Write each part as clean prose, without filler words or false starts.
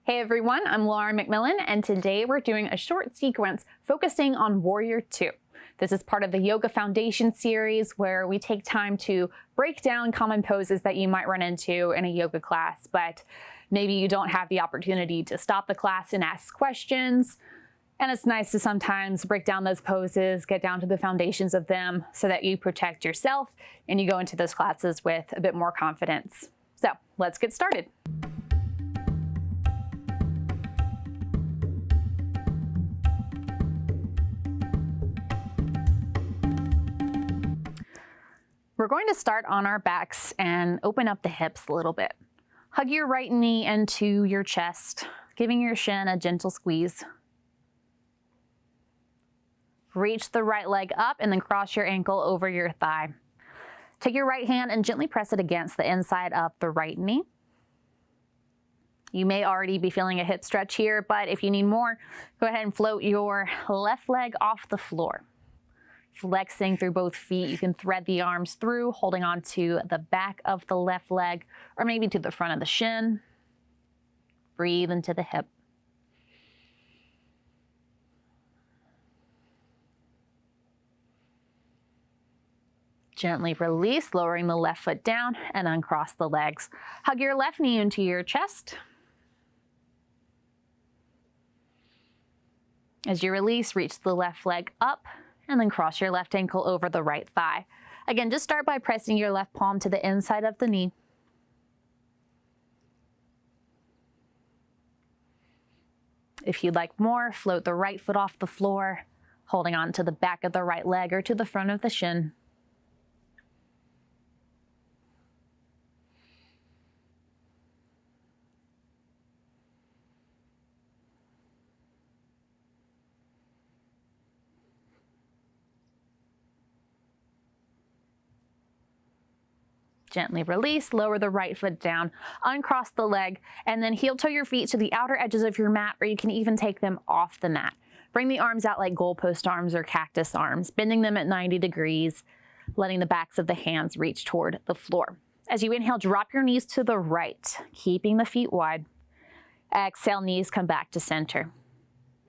Hey everyone, I'm Laura McMillan, and today we're doing a short sequence focusing on Warrior II. This is part of the Yoga Foundation series where we take time to break down common poses that you might run into in a yoga class, but maybe you don't have the opportunity to stop the class and ask questions. And it's nice to sometimes break down those poses, get down to the foundations of them so that you protect yourself and you go into those classes with a bit more confidence. So let's get started. We're going to start on our backs and open up the hips a little bit. Hug your right knee into your chest, giving your shin a gentle squeeze. Reach the right leg up and then cross your ankle over your thigh. Take your right hand and gently press it against the inside of the right knee. You may already be feeling a hip stretch here, but if you need more, go ahead and float your left leg off the floor. Flexing through both feet, you can thread the arms through, holding on to the back of the left leg or maybe to the front of the shin. Breathe into the hip. Gently release, lowering the left foot down and uncross the legs. Hug your left knee into your chest. As you release, reach the left leg up and then cross your left ankle over the right thigh. Again, just start by pressing your left palm to the inside of the knee. If you'd like more, float the right foot off the floor, holding on to the back of the right leg or to the front of the shin. Gently release, lower the right foot down, uncross the leg, and then heel toe your feet to the outer edges of your mat, or you can even take them off the mat. Bring the arms out like goalpost arms or cactus arms, bending them at 90 degrees, letting the backs of the hands reach toward the floor. As you inhale, drop your knees to the right, keeping the feet wide. Exhale, knees come back to center.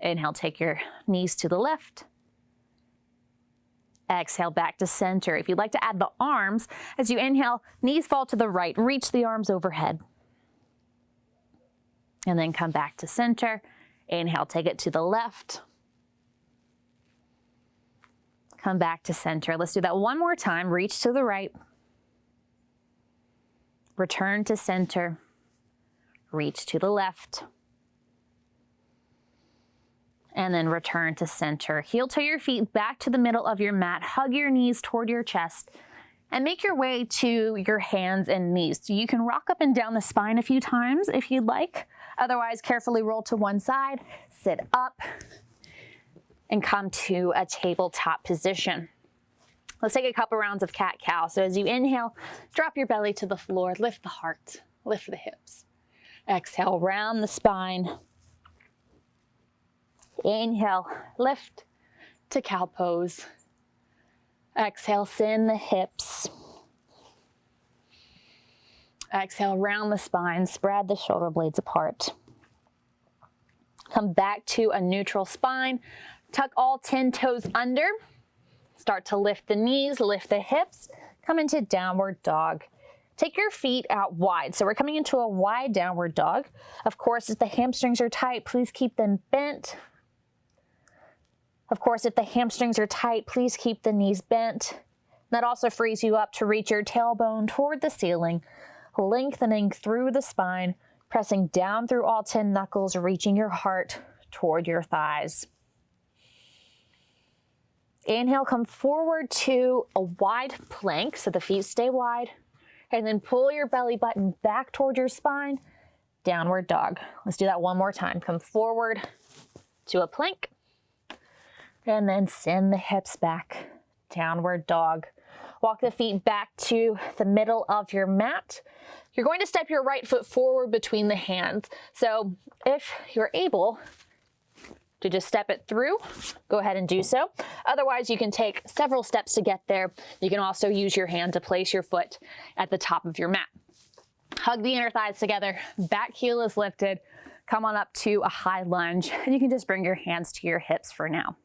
Inhale, take your knees to the left. Exhale, back to center. If you'd like to add the arms, as you inhale, knees fall to the right, reach the arms overhead. And then come back to center. Inhale, take it to the left. Come back to center. Let's do that one more time. Reach to the right. Return to center. Reach to the left. And then return to center. Heel toe your feet back to the middle of your mat. Hug your knees toward your chest and make your way to your hands and knees. So you can rock up and down the spine a few times if you'd like. Otherwise, carefully roll to one side, sit up, and come to a tabletop position. Let's take a couple rounds of cat-cow. So as you inhale, drop your belly to the floor, lift the heart, lift the hips. Exhale, round the spine. Inhale, lift to cow pose. Exhale, send the hips. Exhale, round the spine, spread the shoulder blades apart. Come back to a neutral spine. Tuck all 10 toes under. Start to lift the knees, lift the hips. Come into downward dog. Take your feet out wide. So we're coming into a wide downward dog. Of course, if the hamstrings are tight, please keep them bent. Of course, if the hamstrings are tight, please keep the knees bent. That also frees you up to reach your tailbone toward the ceiling, lengthening through the spine, pressing down through all 10 knuckles, reaching your heart toward your thighs. Inhale, come forward to a wide plank, so the feet stay wide, and then pull your belly button back toward your spine, downward dog. Let's do that one more time. Come forward to a plank. And then send the hips back, downward dog. Walk the feet back to the middle of your mat. You're going to step your right foot forward between the hands. So if you're able to just step it through, go ahead and do so. Otherwise, you can take several steps to get there. You can also use your hand to place your foot at the top of your mat. Hug the inner thighs together, back heel is lifted. Come on up to a high lunge, and you can just bring your hands to your hips for now.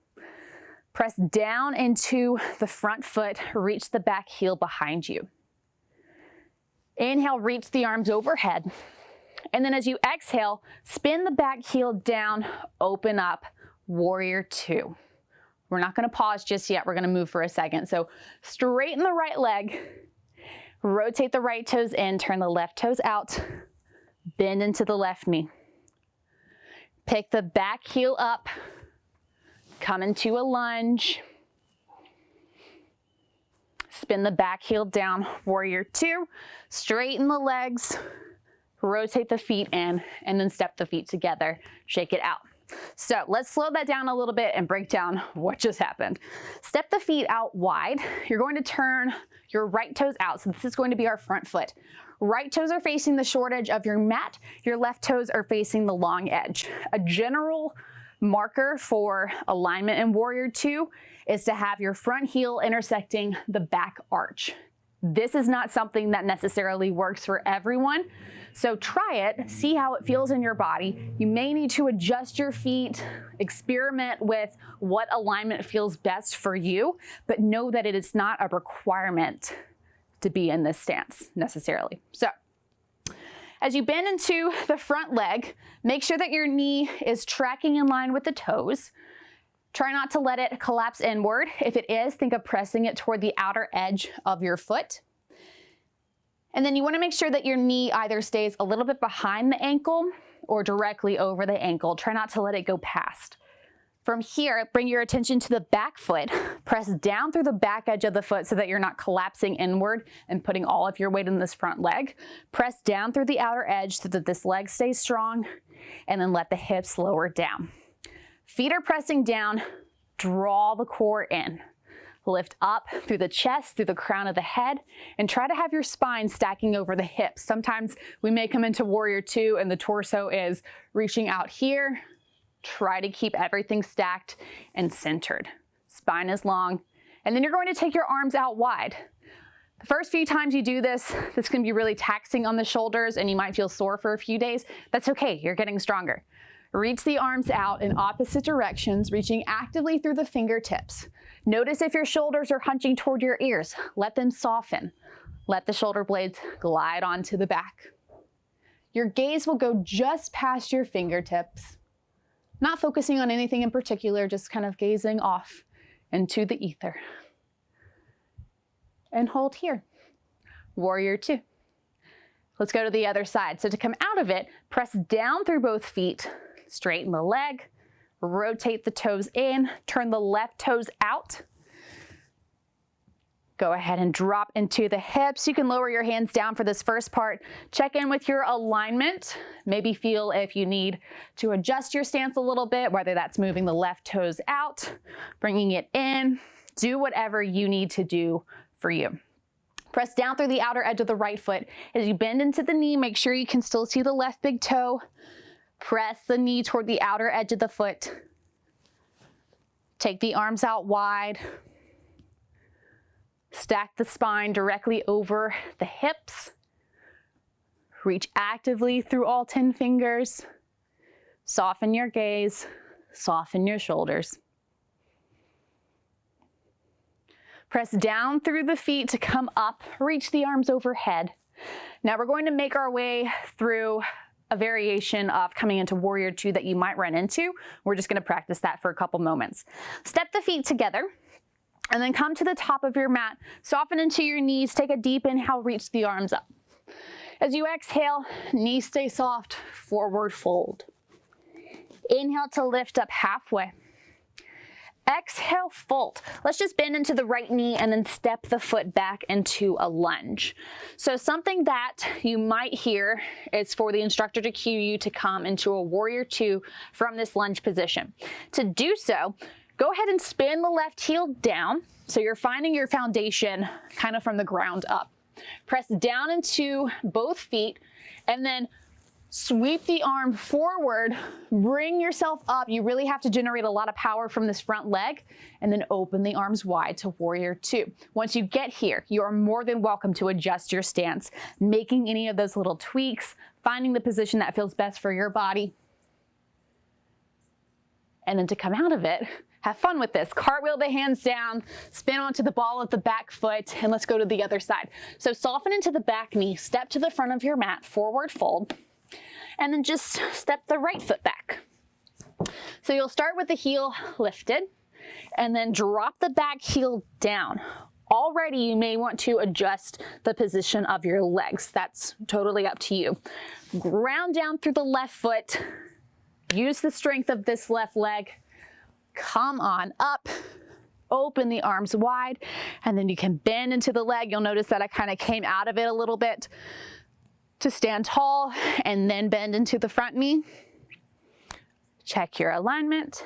Press down into the front foot, reach the back heel behind you. Inhale, reach the arms overhead. And then as you exhale, spin the back heel down, open up, warrior two. We're not gonna pause just yet, we're gonna move for a second. So straighten the right leg, rotate the right toes in, turn the left toes out, bend into the left knee. Pick the back heel up, come into a lunge. Spin the back heel down, warrior two. Straighten the legs, rotate the feet in, and then step the feet together, shake it out. So let's slow that down a little bit and break down what just happened. Step the feet out wide. You're going to turn your right toes out. So this is going to be our front foot. Right toes are facing the short edge of your mat. Your left toes are facing the long edge. A general marker for alignment in warrior two is to have your front heel intersecting the back arch. This is not something that necessarily works for everyone. So try it, see how it feels in your body. You may need to adjust your feet, experiment with what alignment feels best for you, but know that it is not a requirement to be in this stance necessarily. So as you bend into the front leg, make sure that your knee is tracking in line with the toes. Try not to let it collapse inward. If it is, think of pressing it toward the outer edge of your foot. And then you want to make sure that your knee either stays a little bit behind the ankle or directly over the ankle. Try not to let it go past. From here, bring your attention to the back foot. Press down through the back edge of the foot so that you're not collapsing inward and putting all of your weight in this front leg. Press down through the outer edge so that this leg stays strong, and then let the hips lower down. Feet are pressing down, draw the core in. Lift up through the chest, through the crown of the head, and try to have your spine stacking over the hips. Sometimes we may come into warrior two and the torso is reaching out here. Try to keep everything stacked and centered. Spine is long, and then you're going to take your arms out wide. The first few times you do this can be really taxing on the shoulders and you might feel sore for a few days. That's okay, you're getting stronger. Reach the arms out in opposite directions, reaching actively through the fingertips. Notice if your shoulders are hunching toward your ears. Let them soften. Let the shoulder blades glide onto the back. Your gaze will go just past your fingertips, not focusing on anything in particular, just kind of gazing off into the ether. And hold here. Warrior two. Let's go to the other side. So to come out of it, press down through both feet, straighten the leg, rotate the toes in, turn the left toes out. Go ahead and drop into the hips. You can lower your hands down for this first part. Check in with your alignment. Maybe feel if you need to adjust your stance a little bit, whether that's moving the left toes out, bringing it in. Do whatever you need to do for you. Press down through the outer edge of the right foot. As you bend into the knee, make sure you can still see the left big toe. Press the knee toward the outer edge of the foot. Take the arms out wide. Stack the spine directly over the hips. Reach actively through all 10 fingers. Soften your gaze. Soften your shoulders. Press down through the feet to come up. Reach the arms overhead. Now we're going to make our way through a variation of coming into warrior two that you might run into. We're just going to practice that for a couple moments. Step the feet together and then come to the top of your mat. Soften into your knees. Take a deep inhale, reach the arms up. As you exhale, knees stay soft, forward fold. Inhale to lift up halfway. Exhale, fold. Let's just bend into the right knee and then step the foot back into a lunge. So something that you might hear is for the instructor to cue you to come into a warrior two from this lunge position. To do so, go ahead and spin the left heel down. So you're finding your foundation kind of from the ground up. Press down into both feet and then sweep the arm forward, bring yourself up. You really have to generate a lot of power from this front leg and then open the arms wide to warrior two. Once you get here, you are more than welcome to adjust your stance, making any of those little tweaks, finding the position that feels best for your body. And then to come out of it, have fun with this. Cartwheel the hands down, spin onto the ball of the back foot, and let's go to the other side. So soften into the back knee, step to the front of your mat, forward fold, and then just step the right foot back. So you'll start with the heel lifted, and then drop the back heel down. Already you may want to adjust the position of your legs. That's totally up to you. Ground down through the left foot. Use the strength of this left leg. Come on up, open the arms wide, and then you can bend into the leg. You'll notice that I kind of came out of it a little bit to stand tall, and then bend into the front knee. Check your alignment,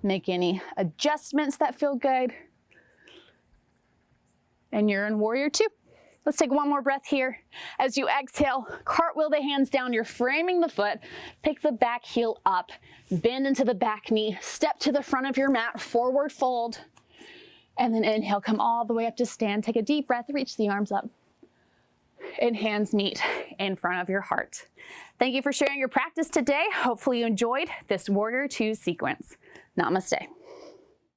make any adjustments that feel good, and you're in Warrior Two. Let's take one more breath here. As you exhale, cartwheel the hands down, you're framing the foot, pick the back heel up, bend into the back knee, step to the front of your mat, forward fold, and then inhale, come all the way up to stand. Take a deep breath, reach the arms up, and hands meet in front of your heart. Thank you for sharing your practice today. Hopefully you enjoyed this Warrior Two sequence. Namaste.